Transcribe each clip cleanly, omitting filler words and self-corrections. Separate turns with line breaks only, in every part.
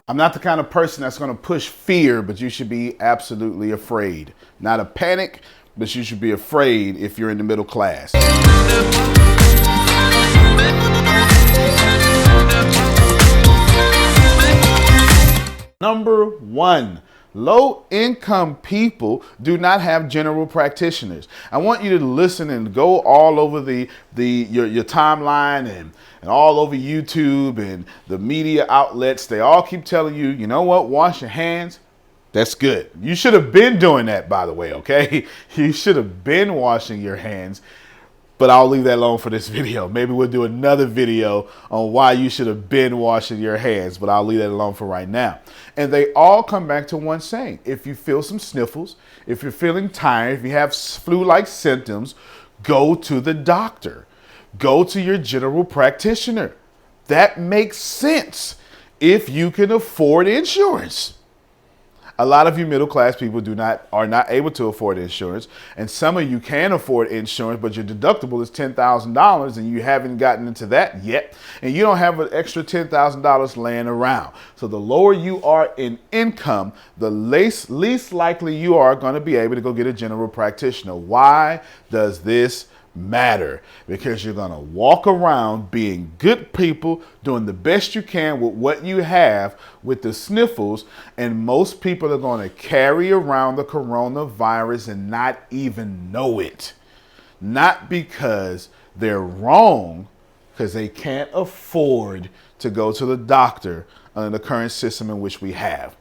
I'm not the kind of person that's going to push fear, but you should be absolutely afraid. Not a panic, but you should be afraid if you're in the middle class. Number one, low-income people do not have general practitioners. I want you to listen and go all over your timeline and all over YouTube and the media outlets. They all keep telling you, you know what, wash your hands. That's good. You should have been doing that, by the way, okay? You should have been washing your hands. But I'll leave that alone for this video. Maybe we'll do another video on why you should have been washing your hands, but I'll leave that alone for right now. And they all come back to one saying: if you feel some sniffles, if you're feeling tired, if you have flu-like symptoms, go to the doctor. Go to your general practitioner. That makes sense if you can afford insurance. A lot of you middle class people are not able to afford insurance, and some of you can afford insurance, but your deductible is $10,000 and you haven't gotten into that yet, and you don't have an extra $10,000 laying around. So the lower you are in income, the least likely you are going to be able to go get a general practitioner. Why does this matter? Because you're going to walk around being good people, doing the best you can with what you have with the sniffles, and most people are going to carry around the coronavirus and not even know it. Not because they're wrong, because they can't afford to go to the doctor under the current system in which we have.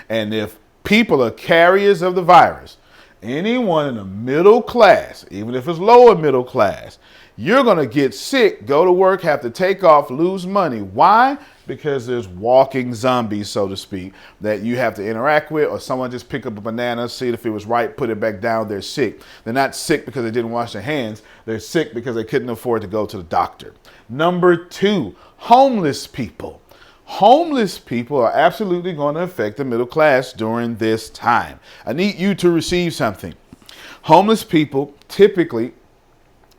And if people are carriers of the virus, anyone in the middle class, even if it's lower middle class, you're going to get sick, go to work, have to take off, lose money. Why? Because there's walking zombies, so to speak, that you have to interact with, or someone just pick up a banana, see if it was right, put it back down, they're sick. They're not sick because they didn't wash their hands. They're sick because they couldn't afford to go to the doctor. Number two, homeless people. Homeless people are absolutely going to affect the middle class during this time. I need you to receive something. Homeless people typically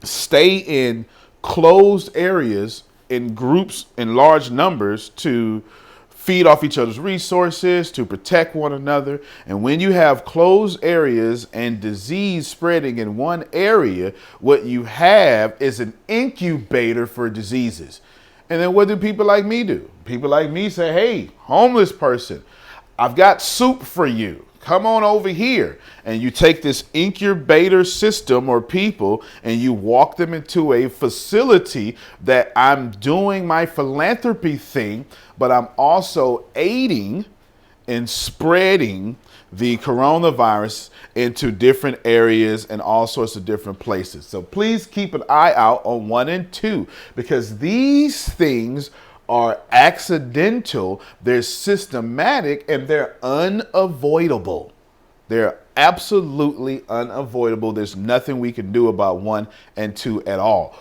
stay in closed areas in groups in large numbers to feed off each other's resources, to protect one another. And when you have closed areas and disease spreading in one area, what you have is an incubator for diseases. And then what do people like me do? People like me say, hey, homeless person, I've got soup for you. Come on over here. And you take this incubator system or people and you walk them into a facility that I'm doing my philanthropy thing, but I'm also aiding in spreading the coronavirus into different areas and all sorts of different places. So please keep an eye out on 1 and 2, because these things are accidental, they're systematic, and they're unavoidable. They're absolutely unavoidable. There's nothing we can do about 1 and 2 at all.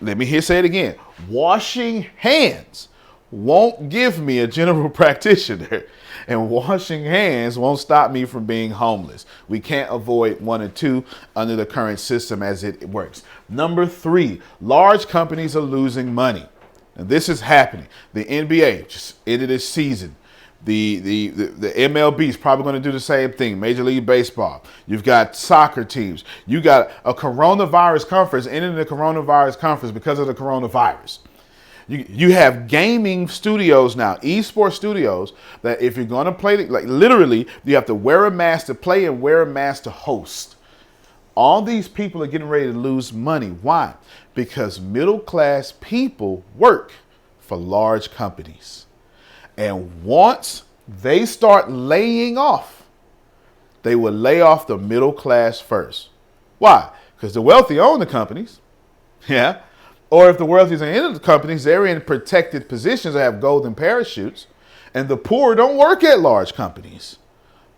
Let me say it again. Washing hands won't give me a general practitioner, and washing hands won't stop me from being homeless. We can't avoid 1 and 2 under the current system as it works. Number 3, large companies are losing money. And this is happening. The NBA just ended its season. The MLB is probably going to do the same thing. Major League Baseball. You've got soccer teams. You got a coronavirus conference ending the coronavirus conference because of the coronavirus. You have gaming studios now, esports studios, that if you're going to play, like literally, you have to wear a mask to play and wear a mask to host. All these people are getting ready to lose money. Why? Because middle class people work for large companies. And once they start laying off, they will lay off the middle class first. Why? Because the wealthy own the companies. Yeah. Or if the wealthy are in the companies, they're in protected positions that have golden parachutes. And the poor don't work at large companies.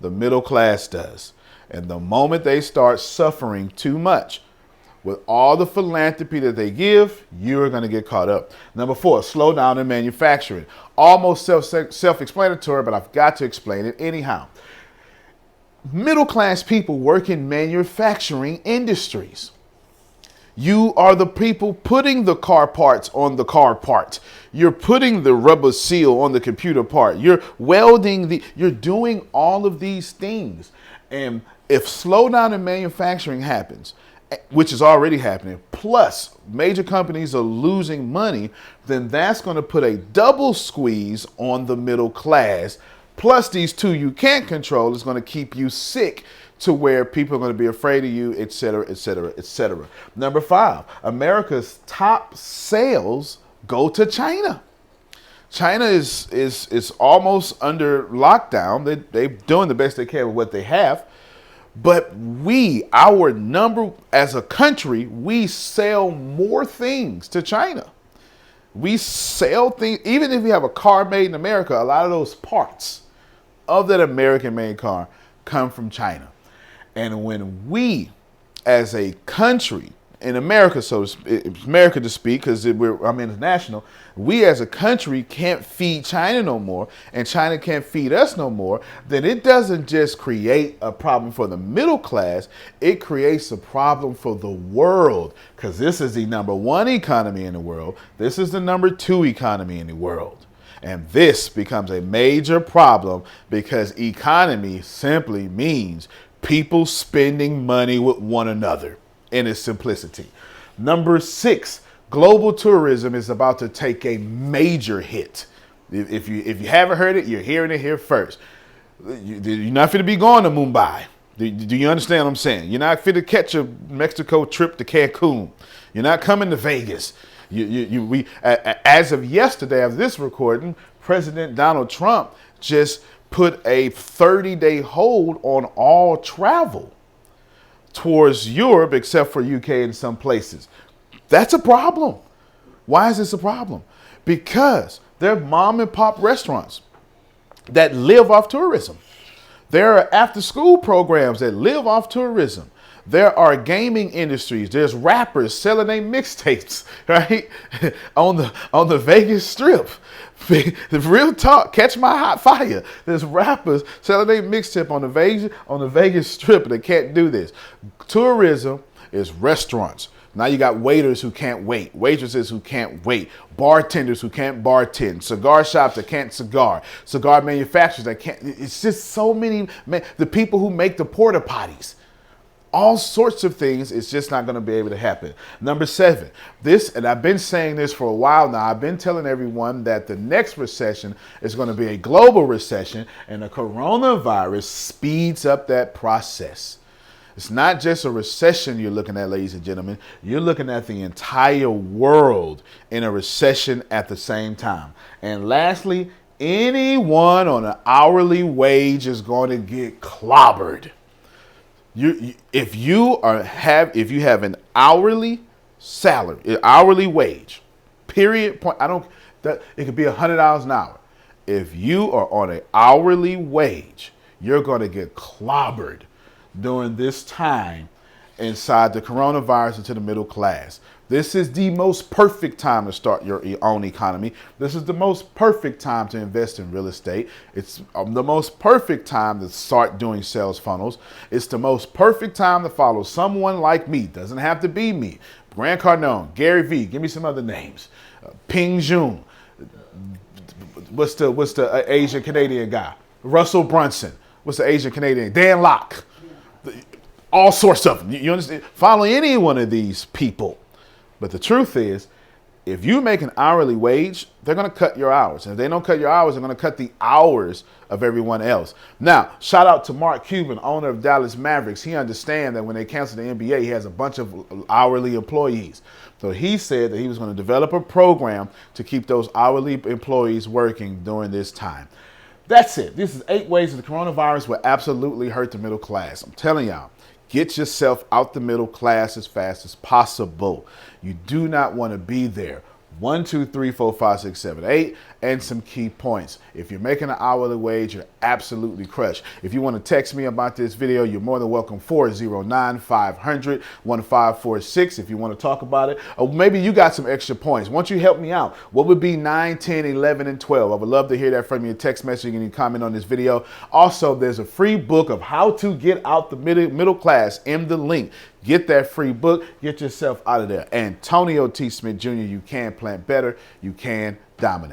The middle class does. And the moment they start suffering too much with all the philanthropy that they give, you're going to get caught up. Number 4, slow down in manufacturing. Almost self-explanatory, but I've got to explain it anyhow. Middle class people work in manufacturing industries. You are the people putting the car parts on the car part. You're putting the rubber seal on the computer part. You're welding you're doing all of these things. And if slowdown in manufacturing happens, which is already happening, plus major companies are losing money, then that's going to put a double squeeze on the middle class. Plus these two you can't control is going to keep you sick to where people are going to be afraid of you, et cetera, et cetera, et cetera. Number 5, America's top sales go to China. China is almost under lockdown. They're doing the best they can with what they have. But as a country, we sell more things to China. We sell things, even if we have a car made in America, a lot of those parts of that American-made car come from China. And when we, as a country, in America, America to speak, because I'm international, we as a country can't feed China no more, and China can't feed us no more, then it doesn't just create a problem for the middle class, it creates a problem for the world, because this is the number 1 economy in the world, this is the number 2 economy in the world. And this becomes a major problem because economy simply means people spending money with one another in its simplicity. Number 6, global tourism is about to take a major hit. If you haven't heard it, you're hearing it here first. You're not fit to be going to Mumbai. Do you understand what I'm saying? You're not fit to catch a Mexico trip to Cancun. You're not coming to Vegas. As of yesterday, of this recording, President Donald Trump just put a 30-day hold on all travel towards Europe, except for UK and some places. That's a problem. Why is this a problem? Because there are mom and pop restaurants that live off tourism. There are after school programs that live off tourism. There are gaming industries. There's rappers selling their mixtapes, right? on the Vegas Strip. The real talk, catch my hot fire. There's rappers selling their mixtape on the Vegas Strip, and they can't do this. Tourism is restaurants. Now you got waiters who can't wait, waitresses who can't wait, bartenders who can't bartend, cigar shops that can't cigar manufacturers that can't. It's just so many. The people who make the porta potties. All sorts of things, it's just not going to be able to happen. Number 7, and I've been saying this for a while now, I've been telling everyone that the next recession is going to be a global recession, and the coronavirus speeds up that process. It's not just a recession you're looking at, ladies and gentlemen. You're looking at the entire world in a recession at the same time. And lastly, anyone on an hourly wage is going to get clobbered. If you have an hourly salary, hourly wage, period. Point. It could be $100 an hour. If you are on an hourly wage, you're going to get clobbered during this time inside the coronavirus into the middle class. This is the most perfect time to start your own economy. This is the most perfect time to invest in real estate. It's the most perfect time to start doing sales funnels. It's the most perfect time to follow someone like me. Doesn't have to be me. Grant Cardone, Gary Vee, give me some other names. Ping Jun. What's the Asian Canadian guy? Russell Brunson. What's the Asian Canadian? Dan Locke. All sorts of them. You understand? Follow any one of these people. But the truth is, if you make an hourly wage, they're going to cut your hours. And if they don't cut your hours, they're going to cut the hours of everyone else. Now, shout out to Mark Cuban, owner of Dallas Mavericks. He understands that when they cancel the NBA, he has a bunch of hourly employees. So he said that he was going to develop a program to keep those hourly employees working during this time. That's it. This is 8 ways that the coronavirus will absolutely hurt the middle class. I'm telling y'all. Get yourself out the middle class as fast as possible. You do not want to be there. 1, 2, 3, 4, 5, 6, 7, 8, and some key points. If you're making an hourly wage, you're absolutely crushed. If you want to text me about this video, you're more than welcome. 409-500-1546 if you want to talk about it. Or maybe you got some extra points. Once you help me out, what would be 9, 10, 11, and 12? I would love to hear that from you. Text message and comment on this video. Also, there's a free book of how to get out the middle class in the link. Get that free book. Get yourself out of there. Antonio T. Smith Jr., you can plant better. You can dominate.